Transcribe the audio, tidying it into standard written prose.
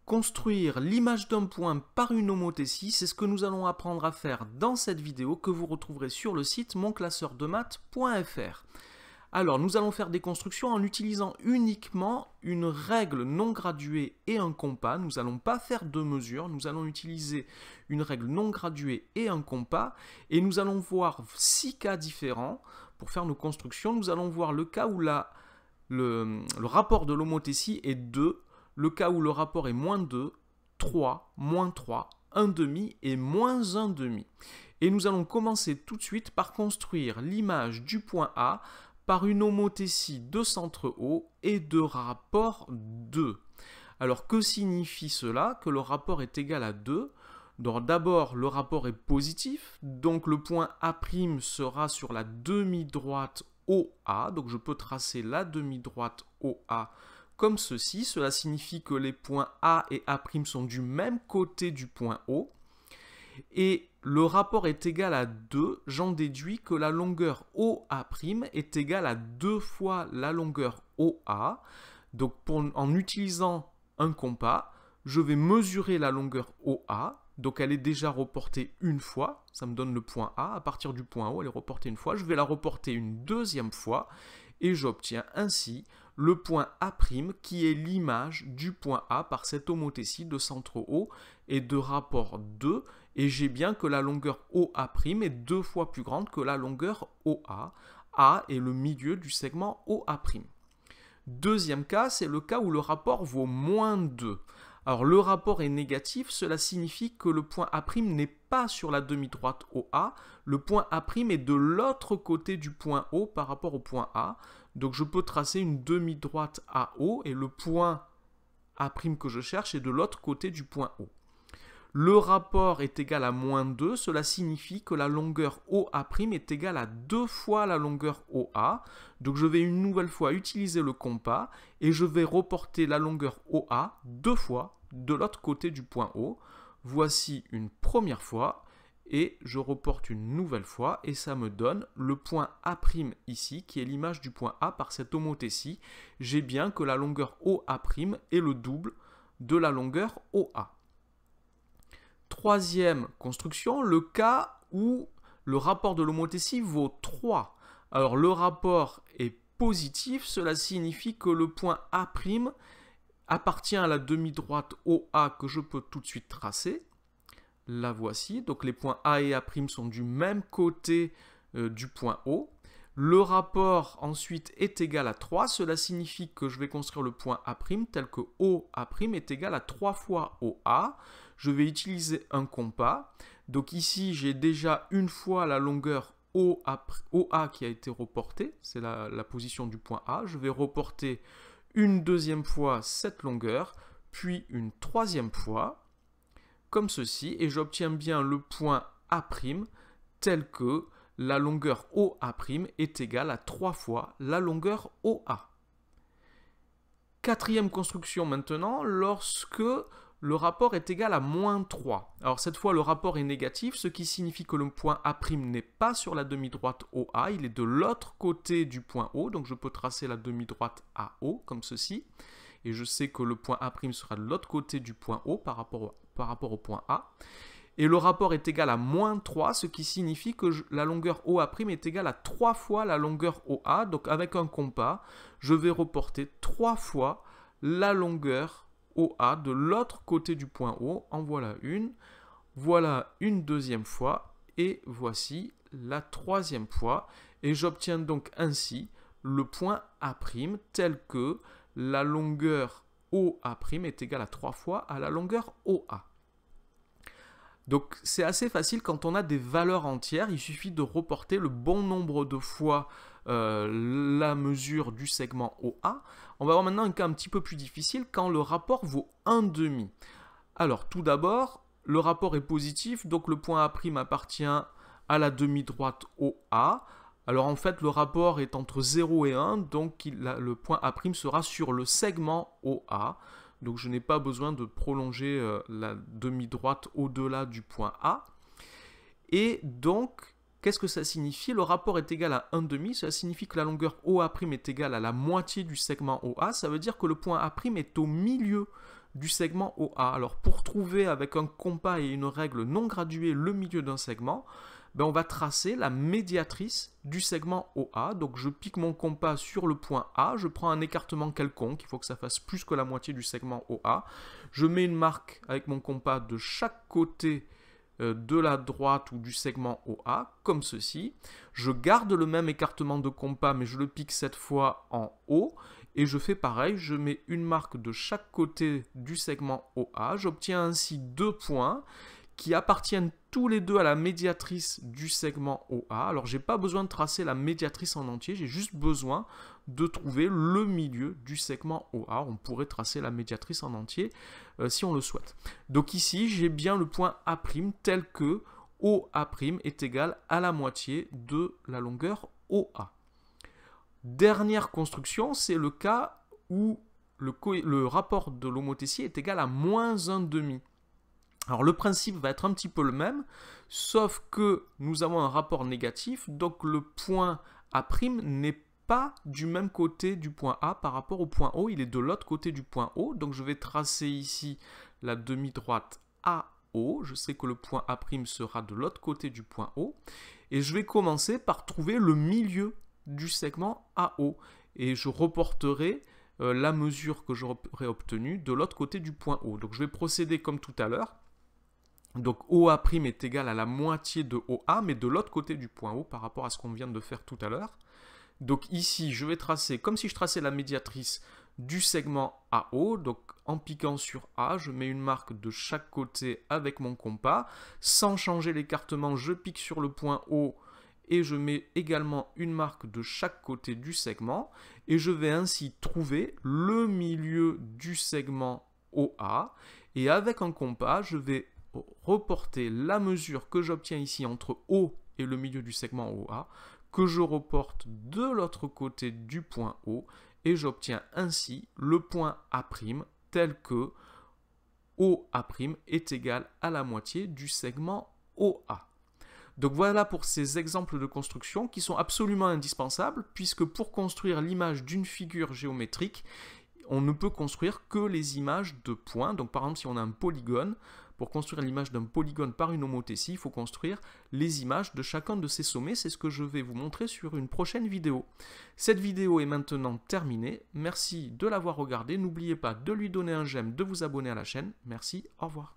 Construire l'image d'un point par une homothétie, c'est ce que nous allons apprendre à faire dans cette vidéo que vous retrouverez sur le site monclasseurdemaths.fr. Alors, nous allons faire des constructions en utilisant uniquement une règle non graduée et un compas. Nous n'allons pas faire de mesures, nous allons utiliser une règle non graduée et un compas. Et nous allons voir 6 cas différents pour faire nos constructions. Nous allons voir le cas où le rapport de l'homothétie est 2, le cas où le rapport est moins 2, 3, moins 3, 1 demi et moins 1 demi. Et nous allons commencer tout de suite par construire l'image du point A par une homothétie de centre O et de rapport 2. Alors que signifie cela? Que le rapport est égal à 2. Donc d'abord le rapport est positif, donc le point A' sera sur la demi-droite OA, donc je peux tracer la demi-droite OA comme ceci. Cela signifie que les points A et A' sont du même côté du point O. Et le rapport est égal à 2, j'en déduis que la longueur OA' est égale à 2 fois la longueur OA. Donc en utilisant un compas, je vais mesurer la longueur OA. Donc elle est déjà reportée une fois, ça me donne le point A. À partir du point O, elle est reportée une fois. Je vais la reporter une deuxième fois et j'obtiens ainsi le point A' qui est l'image du point A par cette homothétie de centre O et de rapport 2. Et j'ai bien que la longueur OA' est 2 fois plus grande que la longueur OA. A est le milieu du segment OA'. Deuxième cas, c'est le cas où le rapport vaut moins 2. Alors le rapport est négatif, cela signifie que le point A' n'est pas sur la demi-droite OA, le point A' est de l'autre côté du point O par rapport au point A. Donc je peux tracer une demi-droite AO et le point A' que je cherche est de l'autre côté du point O. Le rapport est égal à moins 2, cela signifie que la longueur OA' est égale à 2 fois la longueur OA. Donc je vais une nouvelle fois utiliser le compas et je vais reporter la longueur OA 2 fois de l'autre côté du point O. Voici une première fois et je reporte une nouvelle fois et ça me donne le point A' ici qui est l'image du point A par cette homothétie. J'ai bien que la longueur OA' est le double de la longueur OA. Troisième construction, le cas où le rapport de l'homothétie vaut 3. Alors le rapport est positif, cela signifie que le point A' appartient à la demi-droite OA que je peux tout de suite tracer. La voici, donc les points A et A' sont du même côté du point O. Le rapport ensuite est égal à 3, cela signifie que je vais construire le point A' tel que OA' est égal à 3 fois OA. Je vais utiliser un compas. Donc ici, j'ai déjà une fois la longueur OA qui a été reportée. C'est la position du point A. Je vais reporter une deuxième fois cette longueur, puis une troisième fois, comme ceci. Et j'obtiens bien le point A' tel que la longueur OA' est égale à 3 fois la longueur OA. Quatrième construction maintenant, lorsque le rapport est égal à moins 3. Alors cette fois, le rapport est négatif, ce qui signifie que le point A' n'est pas sur la demi-droite OA, il est de l'autre côté du point O, donc je peux tracer la demi-droite AO comme ceci. Et je sais que le point A' sera de l'autre côté du point O par rapport au point A. Et le rapport est égal à moins 3, ce qui signifie que la longueur OA' est égale à 3 fois la longueur OA. Donc avec un compas, je vais reporter 3 fois la longueur OA de l'autre côté du point O. En voilà une deuxième fois, et voici la troisième fois. Et j'obtiens donc ainsi le point A' tel que la longueur OA' est égale à 3 fois à la longueur OA. Donc c'est assez facile quand on a des valeurs entières, il suffit de reporter le bon nombre de fois la mesure du segment OA. On va voir maintenant un cas un petit peu plus difficile quand le rapport vaut 1 demi. Alors tout d'abord, le rapport est positif, donc le point A' appartient à la demi-droite OA. Alors en fait le rapport est entre 0 et 1, donc le point A' sera sur le segment OA. Donc je n'ai pas besoin de prolonger la demi-droite au-delà du point A. Et donc, qu'est-ce que ça signifie? Le rapport est égal à 1 demi, ça signifie que la longueur OA' est égale à la moitié du segment OA. Ça veut dire que le point A' est au milieu du segment OA. Alors pour trouver avec un compas et une règle non graduée le milieu d'un segment, ben on va tracer la médiatrice du segment OA. Donc je pique mon compas sur le point A, je prends un écartement quelconque, il faut que ça fasse plus que la moitié du segment OA. Je mets une marque avec mon compas de chaque côté de la droite ou du segment OA, comme ceci. Je garde le même écartement de compas, mais je le pique cette fois en haut. Et je fais pareil, je mets une marque de chaque côté du segment OA. J'obtiens ainsi 2 points qui appartiennent tous les deux à la médiatrice du segment OA. Alors, je n'ai pas besoin de tracer la médiatrice en entier, j'ai juste besoin de trouver le milieu du segment OA. On pourrait tracer la médiatrice en entier si on le souhaite. Donc ici, j'ai bien le point A' tel que OA' est égal à la moitié de la longueur OA. Dernière construction, c'est le cas où le rapport de l'homothétie est égal à moins 1,5. Alors le principe va être un petit peu le même, sauf que nous avons un rapport négatif, donc le point A' n'est pas du même côté du point A par rapport au point O, il est de l'autre côté du point O, donc je vais tracer ici la demi-droite AO, je sais que le point A' sera de l'autre côté du point O, et je vais commencer par trouver le milieu du segment AO, et je reporterai la mesure que j'aurai obtenue de l'autre côté du point O. Donc je vais procéder comme tout à l'heure. Donc OA' est égal à la moitié de OA, mais de l'autre côté du point O par rapport à ce qu'on vient de faire tout à l'heure. Donc ici, je vais tracer, comme si je traçais la médiatrice du segment AO, donc en piquant sur A, je mets une marque de chaque côté avec mon compas. Sans changer l'écartement, je pique sur le point O et je mets également une marque de chaque côté du segment. Et je vais ainsi trouver le milieu du segment OA. Et avec un compas, je vais reporter la mesure que j'obtiens ici entre O et le milieu du segment OA, que je reporte de l'autre côté du point O, et j'obtiens ainsi le point A' tel que OA' est égal à la moitié du segment OA. Donc voilà pour ces exemples de construction qui sont absolument indispensables, puisque pour construire l'image d'une figure géométrique, on ne peut construire que les images de points. Donc par exemple, si on a un polygone, pour construire l'image d'un polygone par une homothétie, il faut construire les images de chacun de ces sommets. C'est ce que je vais vous montrer sur une prochaine vidéo. Cette vidéo est maintenant terminée. Merci de l'avoir regardée. N'oubliez pas de lui donner un j'aime, de vous abonner à la chaîne. Merci, au revoir.